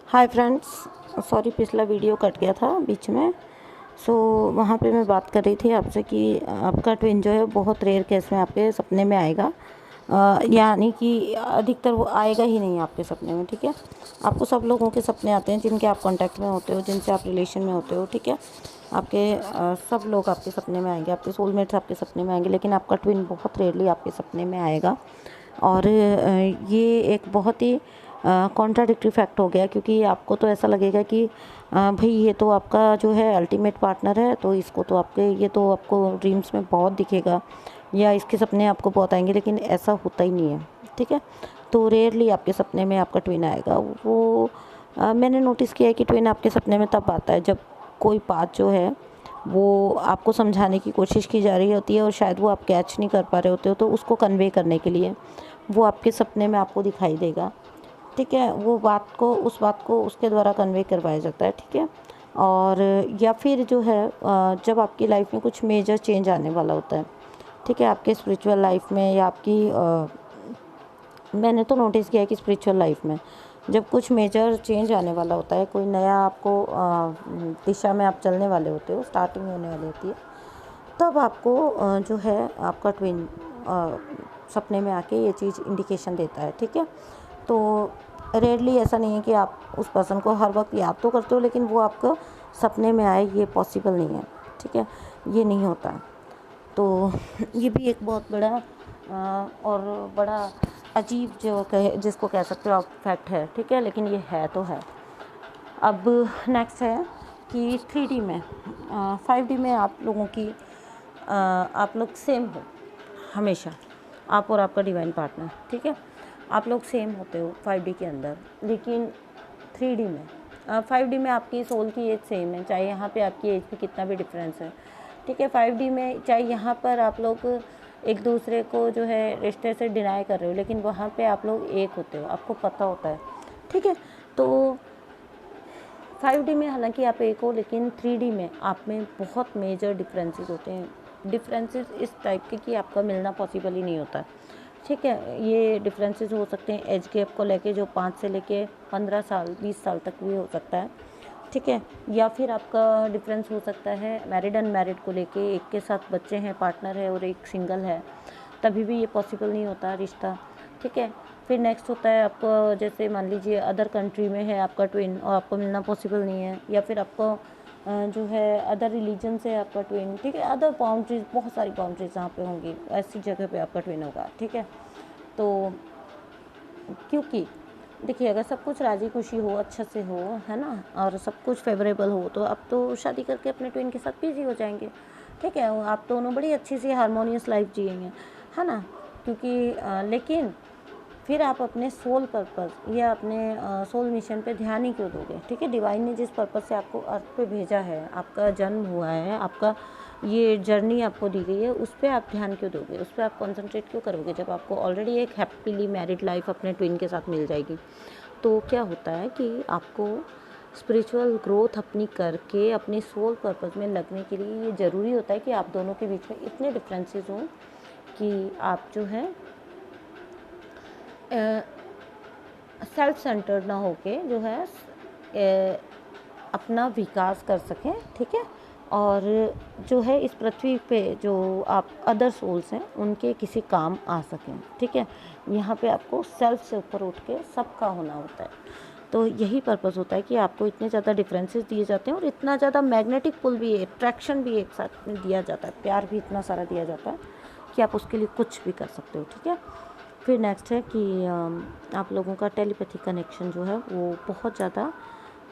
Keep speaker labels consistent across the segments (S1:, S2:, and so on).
S1: Hi friends, sorry पिछला video cut गया था बीच में। वहाँ पे मैं बात कर रही थी आपसे कि आपका ट्विन जो है बहुत रेयर केस में आपके सपने में आएगा। यानी कि अधिकतर वो आएगा ही नहीं आपके सपने में। ठीक है, आपको सब लोगों के सपने आते हैं जिनके आप कांटेक्ट में होते हो, जिनसे आप रिलेशन में होते हो। ठीक है, आपके सब लोग आपके सपने में आएंगे, आपके सोलमेट्स आपके सपने में आएंगे, लेकिन आपका ट्विन बहुत रेयरली आपके सपने में आएगा। और ये एक बहुत ही कॉन्ट्राडिक्टरी फैक्ट हो गया, क्योंकि आपको तो ऐसा लगेगा कि भाई ये तो आपका जो है अल्टीमेट पार्टनर है, तो इसको तो ये तो आपको ड्रीम्स में बहुत दिखेगा या इसके सपने आपको बहुत आएंगे, लेकिन ऐसा होता ही नहीं है। ठीक है, तो रेयरली आपके सपने में आपका ट्विन आएगा। वो मैंने नोटिस किया है कि ट्विन आपके सपने में तब आता है जब कोई बात जो है वो आपको समझाने की कोशिश की जा रही होती है और शायद वो आप कैच नहीं कर पा रहे होते हो, तो उसको कन्वे करने के लिए वो आपके सपने में आपको दिखाई देगा। ठीक है, उस बात को उसके द्वारा कन्वे करवाया जाता है। ठीक है, और या फिर जो है जब आपकी लाइफ में कुछ मेजर चेंज आने वाला होता है। ठीक है, आपके स्पिरिचुअल लाइफ में या आपकी मैंने तो नोटिस किया है कि स्पिरिचुअल लाइफ में जब कुछ मेजर चेंज आने वाला होता है, कोई नया आपको दिशा में आप चलने वाले होते हो, स्टार्टिंग होने वाली होती है, तब आपको जो है आपका ट्विन सपने में आके ये चीज़ इंडिकेशन देता है। ठीक है, तो रेयरली ऐसा नहीं है कि आप उस पर्सन को हर वक्त याद तो करते हो, लेकिन वो आपको सपने में आए, ये पॉसिबल नहीं है। ठीक है, ये नहीं होता है। तो ये भी एक बहुत बड़ा और बड़ा अजीब जिसको कह सकते हो आप फैक्ट है। ठीक है, लेकिन ये है तो है। अब नेक्स्ट है कि 3D में 5D में आप लोगों की आप लोग सेम हो हमेशा, आप और आपका डिवाइन पार्टनर। ठीक है, आप लोग सेम होते हो 5D के अंदर, लेकिन 3D में 5D में आपकी सोल की एज सेम है, चाहे यहाँ पे आपकी एज में कितना भी डिफरेंस है। ठीक है, 5D में चाहे यहाँ पर आप लोग एक दूसरे को जो है रिश्ते से डिनाई कर रहे हो, लेकिन वहाँ पे आप लोग एक होते हो, आपको पता होता है। ठीक है, तो 5D में हालांकि आप एक हो, लेकिन 3D में आप में बहुत मेजर डिफरेंसेस होते हैं। डिफरेंसेस इस टाइप के कि आपका मिलना पॉसिबल ही नहीं होता। ठीक है, ये डिफरेंसेस हो सकते हैं एज गैप को लेके, जो 5 से लेके 15 साल 20 साल तक भी हो सकता है। ठीक है, या फिर आपका डिफरेंस हो सकता है मैरिड अनमैरिड को लेके, एक के साथ बच्चे हैं, पार्टनर है, और एक सिंगल है, तभी भी ये पॉसिबल नहीं होता रिश्ता। ठीक है, फिर नेक्स्ट होता है आपको, जैसे मान लीजिए अदर कंट्री में है आपका ट्विन और आपको मिलना पॉसिबल नहीं है, या फिर आपको जो है अदर रिलीजन से आपका ट्विन। ठीक है, अदर बाउंड्रीज, बहुत सारी बाउंड्रीज जहाँ पे होंगी, ऐसी जगह पे आपका ट्विन होगा। ठीक है, तो क्योंकि देखिए अगर सब कुछ राजी खुशी हो, अच्छे से हो, है ना, और सब कुछ फेवरेबल हो, तो आप तो शादी करके अपने ट्विन के साथ बिजी हो जाएंगे। ठीक है, आप दोनों बड़ी अच्छी सी हारमोनियस लाइफ जिएंगे, है ना, क्योंकि लेकिन फिर आप अपने सोल पर्पस या अपने सोल मिशन पे ध्यान ही क्यों दोगे। ठीक है, डिवाइन ने जिस पर्पस से आपको अर्थ पे भेजा है, आपका जन्म हुआ है, आपका ये जर्नी आपको दी गई है, उस पर आप ध्यान क्यों दोगे, उस पर आप कंसंट्रेट क्यों करोगे, जब आपको ऑलरेडी एक हैप्पीली मैरिड लाइफ अपने ट्विन के साथ मिल जाएगी। तो क्या होता है कि आपको स्पिरिचुअल ग्रोथ अपनी करके अपने सोल पर्पस में लगने के लिए ये ज़रूरी होता है कि आप दोनों के बीच में इतने डिफरेंसेस हों कि आप जो है सेल्फ सेंटर्ड ना होके जो है अपना विकास कर सकें। ठीक है, और जो है इस पृथ्वी पे जो आप अदर सोल्स हैं उनके किसी काम आ सकें। ठीक है, यहाँ पे आपको सेल्फ से ऊपर उठ के सबका होना होता है। तो यही पर्पस होता है कि आपको इतने ज़्यादा डिफरेंसेस दिए जाते हैं और इतना ज़्यादा मैग्नेटिक पुल भी, अट्रैक्शन भी एक साथ में दिया जाता है, प्यार भी इतना सारा दिया जाता है कि आप उसके लिए कुछ भी कर सकते हो। ठीक है, फिर नेक्स्ट है कि आप लोगों का टेलीपैथिक कनेक्शन जो है वो बहुत ज़्यादा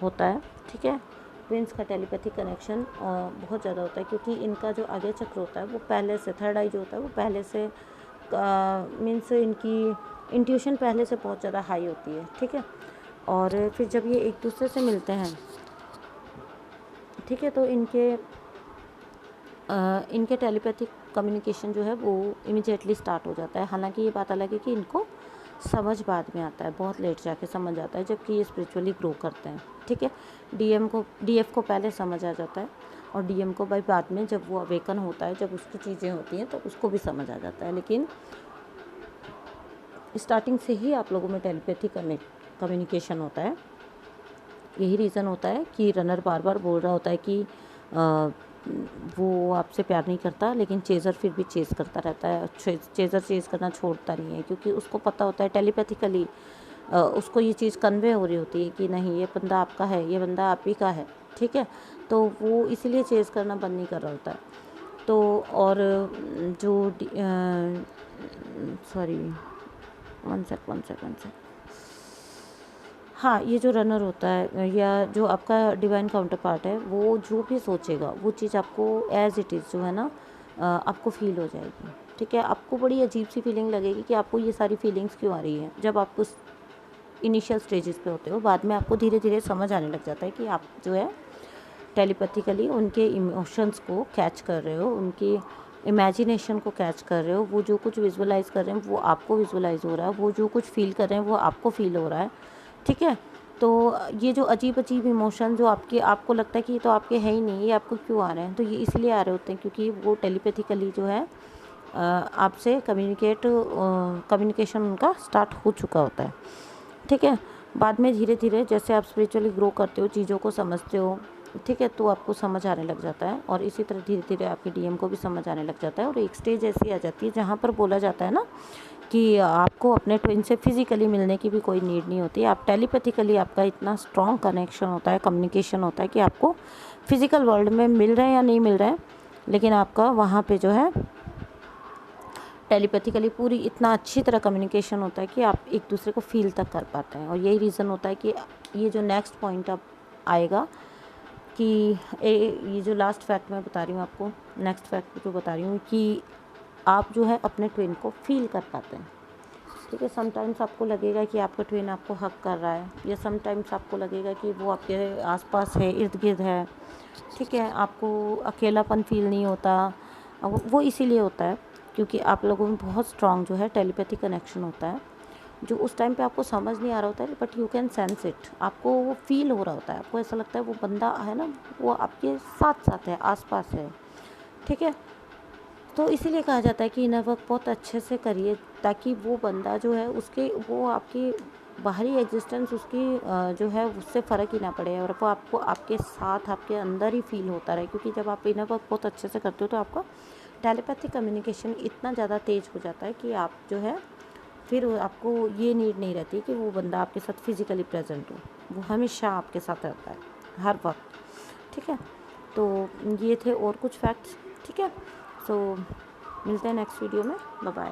S1: होता है। ठीक है, ट्विंस का टेलीपैथिक कनेक्शन बहुत ज़्यादा होता है, क्योंकि इनका जो आगे चक्र होता है वो पहले से, थर्ड आई जो होता है वो पहले से मीन्स इनकी इंट्यूशन पहले से बहुत ज़्यादा हाई होती है। ठीक है, और फिर जब ये एक दूसरे से मिलते हैं, ठीक है, तो इनके टेलीपैथिक कम्युनिकेशन जो है वो इमीडिएटली स्टार्ट हो जाता है। हालांकि ये बात अलग है कि इनको समझ बाद में आता है, बहुत लेट जाके समझ आता है, जबकि ये स्पिरिचुअली ग्रो करते हैं। ठीक है, डीएफ को पहले समझ आ जाता है, और डीएम को भाई बाद में जब वो अवेकन होता है, जब उसकी चीज़ें होती हैं तो उसको भी समझ आ जाता है। लेकिन स्टार्टिंग से ही आप लोगों में टेलीपैथिक कम्युनिकेशन होता है। यही रीज़न होता है कि रनर बार बार बोल रहा होता है कि वो आपसे प्यार नहीं करता, लेकिन चेज़र फिर भी चेज़ करता रहता है। चेज़र चेज़ करना छोड़ता नहीं है, क्योंकि उसको पता होता है टेलीपैथिकली उसको ये चीज़ कन्वे हो रही होती है कि नहीं, ये बंदा आपका है, ये बंदा आप ही का है, ठीक है। तो वो इसीलिए चेज़ करना बंद नहीं कर रहा होता है। तो और जो सॉरी, वन सेक। हाँ, ये जो रनर होता है या जो आपका डिवाइन काउंटर पार्ट है, वो जो भी सोचेगा वो चीज़ आपको एज़ इट इज़ जो है ना आपको फ़ील हो जाएगी, ठीक है। आपको बड़ी अजीब सी फीलिंग लगेगी कि आपको ये सारी फीलिंग्स क्यों आ रही है। जब आप उस इनिशियल स्टेजेस पे होते हो, बाद में आपको धीरे धीरे समझ आने लग जाता है कि आप जो है टेलीपैथिकली उनके इमोशंस को कैच कर रहे हो, उनकी इमेजिनेशन को कैच कर रहे हो। वो जो कुछ विजुअलाइज़ कर रहे हैं वो आपको विजुअलाइज़ हो रहा है, वो जो कुछ फ़ील कर रहे हैं वो आपको फ़ील हो रहा है, ठीक है। तो ये जो अजीब-अजीब इमोशन जो आपको लगता है कि ये तो आपके है ही नहीं, ये आपको क्यों आ रहे हैं, तो ये इसलिए आ रहे होते हैं क्योंकि वो टेलीपैथिकली जो है आपसे कम्युनिकेशन उनका स्टार्ट हो चुका होता है, ठीक है। बाद में धीरे-धीरे जैसे आप स्पिरिचुअली ग्रो करते हो, चीज़ों को समझते हो, ठीक है, तो आपको समझ आने लग जाता है और इसी तरह धीरे-धीरे आपके डीएम को भी समझ आने लग जाता है। और एक स्टेज ऐसी आ जाती है जहाँ पर बोला जाता है ना कि आपको अपने ट्विन से फिज़िकली मिलने की भी कोई नीड नहीं होती। आप टेलीपैथिकली आपका इतना स्ट्रॉन्ग कनेक्शन होता है, कम्युनिकेशन होता है कि आपको फिज़िकल वर्ल्ड में मिल रहे हैं या नहीं मिल रहे हैं, लेकिन आपका वहाँ पे जो है टेलीपैथिकली पूरी इतना अच्छी तरह कम्युनिकेशन होता है कि आप एक दूसरे को फ़ील तक कर पाते हैं। और यही रीज़न होता है कि ये जो नेक्स्ट पॉइंट अब आएगा कि ये जो लास्ट फैक्ट मैं बता रही हूँ आपको, नेक्स्ट फैक्ट जो बता रही हूँ कि आप जो है अपने ट्विन को फ़ील कर पाते हैं, ठीक है। समटाइम्स आपको लगेगा कि आपका ट्विन आपको हग कर रहा है, या समटाइम्स आपको लगेगा कि वो आपके आसपास है, इर्द गिर्द है, ठीक है। आपको अकेलापन फील नहीं होता। वो इसीलिए होता है क्योंकि आप लोगों में बहुत स्ट्रॉन्ग जो है टेलीपैथी कनेक्शन होता है, जो उस टाइम पे आपको समझ नहीं आ रहा होता है, but you can sense it. आपको वो फील हो रहा होता है, आपको ऐसा लगता है वो बंदा है ना, वो आपके साथ साथ है, आसपास है, ठीक है। तो इसीलिए कहा जाता है कि इनर वर्क बहुत अच्छे से करिए, ताकि वो बंदा जो है उसके वो आपकी बाहरी एग्जिस्टेंस उसकी जो है उससे फ़र्क ही ना पड़े, और वो आपको आपके साथ आपके अंदर ही फील होता रहे। क्योंकि जब आप इनर वर्क बहुत अच्छे से करते हो तो आपका टेलीपैथिक कम्युनिकेशन इतना ज़्यादा तेज़ हो जाता है कि आप जो है फिर आपको ये नीड नहीं रहती कि वो बंदा आपके साथ फिज़िकली प्रेजेंट हो, वो हमेशा आपके साथ रहता है हर वक्त, ठीक है। तो ये थे और कुछ फैक्ट्स, ठीक है। सो मिलते हैं नेक्स्ट वीडियो में, बाय बाय।